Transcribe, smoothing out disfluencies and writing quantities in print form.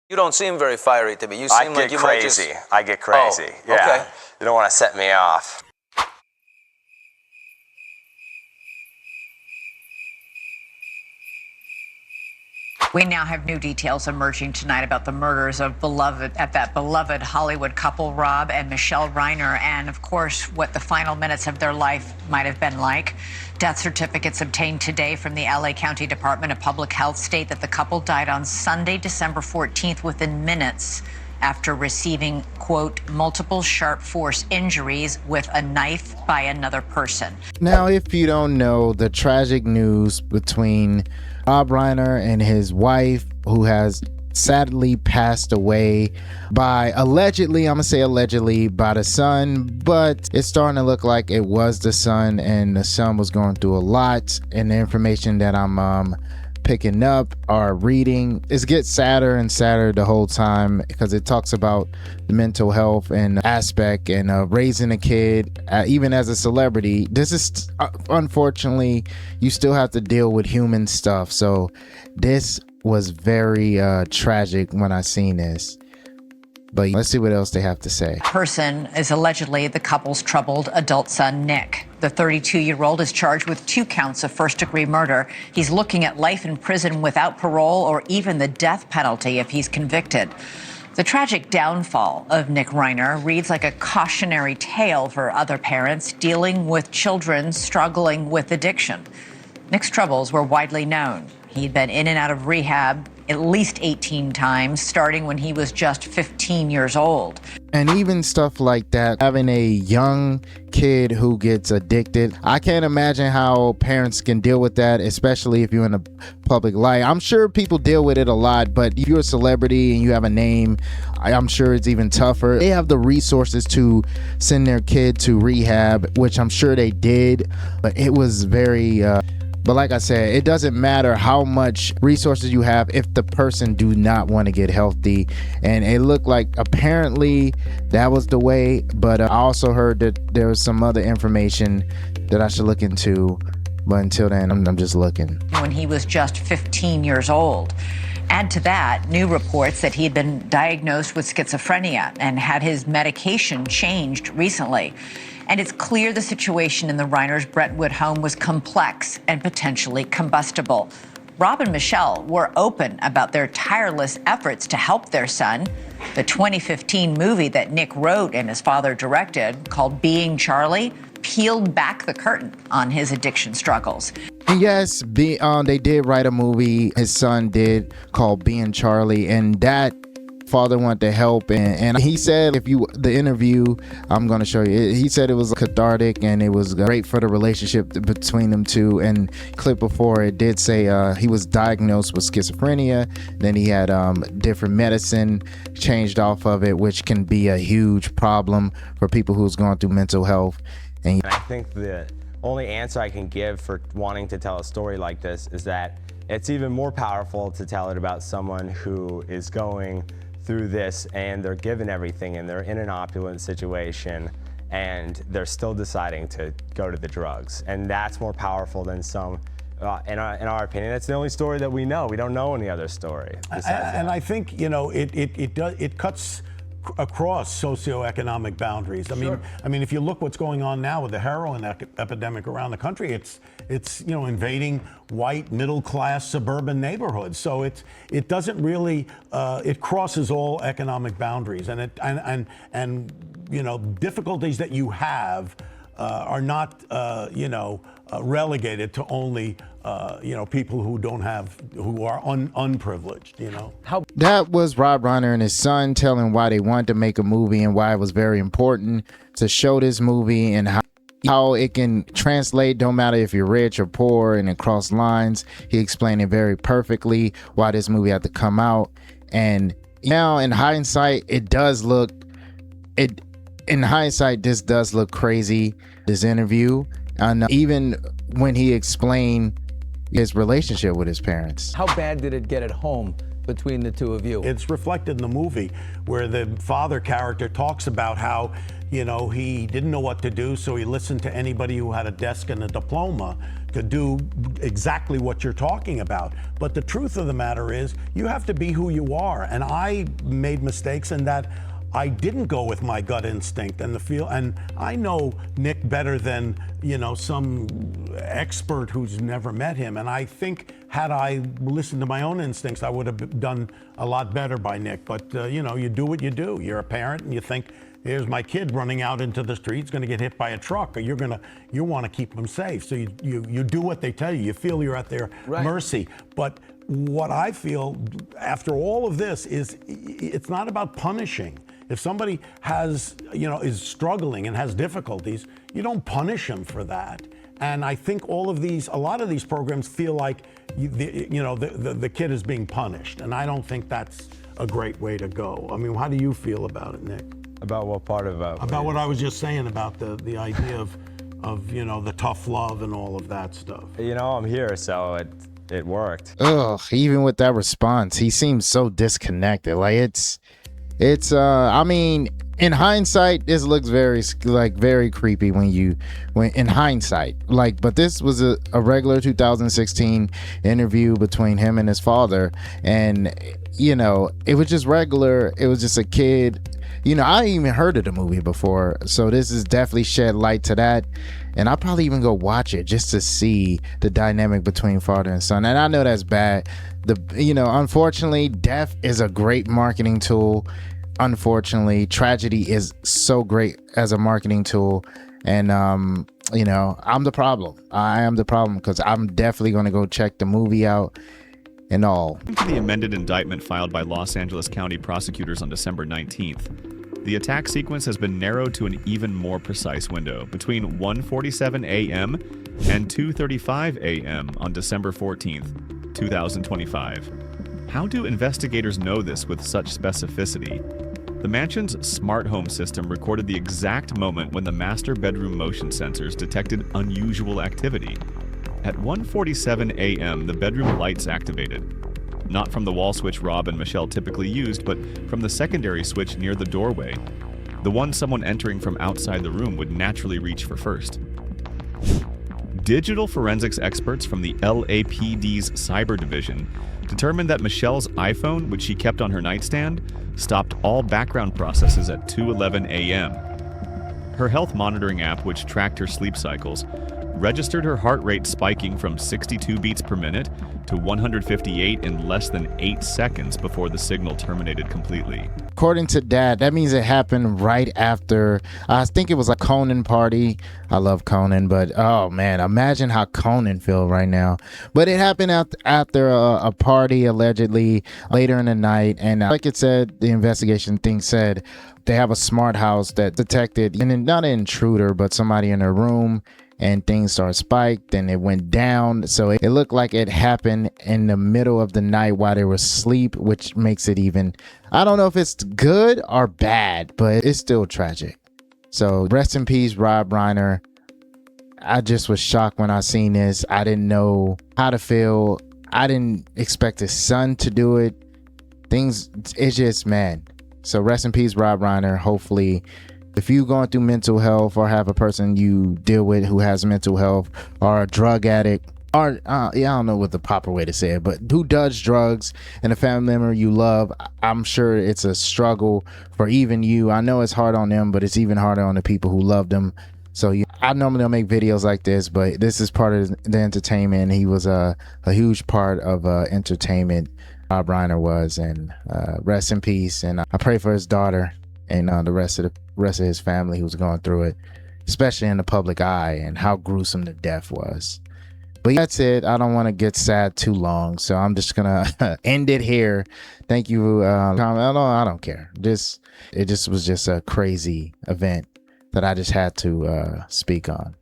You don't seem very fiery to me. You seem like you might just... I get crazy. Oh, yeah. okay. You don't want to set me off. We now have new details emerging tonight about the murders of that beloved Hollywood couple, Rob and Michele Reiner, and of course, what the final minutes of their life might have been like. Death certificates obtained today from the LA County Department of Public Health state that the couple died on Sunday, December 14th, within minutes after receiving, quote, multiple sharp force injuries with a knife by another person. Now, if you don't know the tragic news between Rob Reiner and his wife, who has sadly passed away by allegedly, I'm gonna say allegedly, by the son, but it's starting to look like it was the son, and the son was going through a lot. And the information that I'm picking up or reading, it gets sadder and sadder the whole time, because it talks about the mental health and aspect and raising a kid, even as a celebrity. This is unfortunately, you still have to deal with human stuff. So this was very tragic when I seen this. But let's see what else they have to say. Person is allegedly the couple's troubled adult son, Nick. The 32-year-old is charged with 2 counts of first-degree murder. He's looking at life in prison without parole or even the death penalty if he's convicted. The tragic downfall of Nick Reiner reads like a cautionary tale for other parents dealing with children struggling with addiction. Nick's troubles were widely known. He'd been in and out of rehab at least 18 times, starting when he was just 15 years old. And even stuff like that, having a young kid who gets addicted, I can't imagine how parents can deal with that, especially if you're in a public light. I'm sure people deal with it a lot, but if you're a celebrity and you have a name, I'm sure it's even tougher. They have the resources to send their kid to rehab, which I'm sure they did, but it was very... But like I said, it doesn't matter how much resources you have if the person do not want to get healthy. And it looked like apparently that was the way. But I also heard that there was some other information that I should look into. But until then, I'm just looking. When he was just 15 years old. Add to that new reports that he had been diagnosed with schizophrenia and had his medication changed recently. And it's clear the situation in the Reiners' Brentwood home was complex and potentially combustible. Rob and Michele were open about their tireless efforts to help their son. The 2015 movie that Nick wrote and his father directed, called Being Charlie, peeled back the curtain on his addiction struggles. Yes, they did write a movie, his son did, called Being Charlie, and that father wanted to help, and he said, the interview I'm going to show you, he said it was cathartic and it was great for the relationship between them two. And clip before it did say he was diagnosed with schizophrenia, then he had different medicine changed off of it, which can be a huge problem for people who's going through mental health. And I think the only answer I can give for wanting to tell a story like this is that it's even more powerful to tell it about someone who is going through this and they're given everything and they're in an opulent situation and they're still deciding to go to the drugs. And that's more powerful than some, in our opinion, that's the only story that we know. We don't know any other story besides that. And I think, you know, it cuts across socioeconomic boundaries. I mean, if you look what's going on now with the heroin epidemic around the country, it's you know, invading white middle-class suburban neighborhoods. So it doesn't really it crosses all economic boundaries, and you know, difficulties that you have are not you know, relegated to only you know, people who are unprivileged, you know. That was Rob Reiner and his son telling why they wanted to make a movie and why it was very important to show this movie and how it can translate, don't matter if you're rich or poor, and across lines. He explained it very perfectly why this movie had to come out. And now in hindsight, this does look crazy, this interview. And even when he explained his relationship with his parents. How bad did it get at home between the two of you. It's reflected in the movie where the father character talks about how, you know, he didn't know what to do, so he listened to anybody who had a desk and a diploma to do exactly what you're talking about. But the truth of the matter is, you have to be who you are. And I made mistakes in that I didn't go with my gut instinct and the feel. And I know Nick better than, you know, some expert who's never met him. And I think had I listened to my own instincts, I would have done a lot better by Nick. But, you know, you do what you do. You're a parent and you think, here's my kid running out into the street, he's going to get hit by a truck, or you want to keep him safe. So you do what they tell you. You feel you're at their mercy. But what I feel after all of this is it's not about punishing. If somebody has, you know, is struggling and has difficulties, you don't punish them for that. And I think a lot of these programs feel like, the kid is being punished. And I don't think that's a great way to go. I mean, how do you feel about it, Nick? About what part of it? About what I was just saying about the idea of you know, the tough love and all of that stuff. You know, I'm here, so it worked. Ugh, even with that response, he seems so disconnected. Like it's I mean, in hindsight, this looks very creepy when in hindsight. Like, but this was a regular 2016 interview between him and his father, and you know, it was just regular. It was just a kid. You know, I ain't even heard of the movie before, so this is definitely shed light to that. And I'll probably even go watch it just to see the dynamic between father and son. And I know that's bad. Unfortunately, death is a great marketing tool. Unfortunately, tragedy is so great as a marketing tool. And, I'm the problem. I am the problem, because I'm definitely going to go check the movie out and all. The amended indictment filed by Los Angeles County prosecutors on December 19th. The attack sequence has been narrowed to an even more precise window, between 1:47 a.m. and 2:35 a.m. on December 14th, 2025. How do investigators know this with such specificity? The mansion's smart home system recorded the exact moment when the master bedroom motion sensors detected unusual activity. At 1:47 a.m., the bedroom lights activated. Not from the wall switch Rob and Michele typically used, but from the secondary switch near the doorway, the one someone entering from outside the room would naturally reach for first. Digital forensics experts from the LAPD's cyber division determined that Michele's iPhone, which she kept on her nightstand, stopped all background processes at 2:11 a.m. Her health monitoring app, which tracked her sleep cycles, registered her heart rate spiking from 62 beats per minute to 158 in less than 8 seconds before the signal terminated completely. According to Dad, that means it happened right after, I think it was a Conan party. I love Conan, but oh man, imagine how Conan feel right now. But it happened after a party, allegedly, later in the night. And like it said, the investigation thing said they have a smart house that detected, and not an intruder, but somebody in her room, and things started spiked and it went down. So it looked like it happened in the middle of the night while they were asleep, which makes it even, I don't know if it's good or bad, but it's still tragic. So rest in peace, Rob Reiner. I just was shocked when I seen this. I didn't know how to feel. I didn't expect his son to do it. It's just, man. So rest in peace, Rob Reiner. Hopefully, if you're going through mental health or have a person you deal with who has mental health or a drug addict, or I don't know what the proper way to say it, but who does drugs and a family member you love, I'm sure it's a struggle for even you. I know it's hard on them, but it's even harder on the people who love them. So I normally don't make videos like this, but this is part of the entertainment. He was a huge part of entertainment. Rob Reiner was, and rest in peace. And I pray for his daughter and the rest of his family who's going through it, especially in the public eye, and how gruesome the death was. But that's it. I don't want to get sad too long, so I'm just gonna end it here. Thank you. I don't care. It just was just a crazy event that I just had to speak on.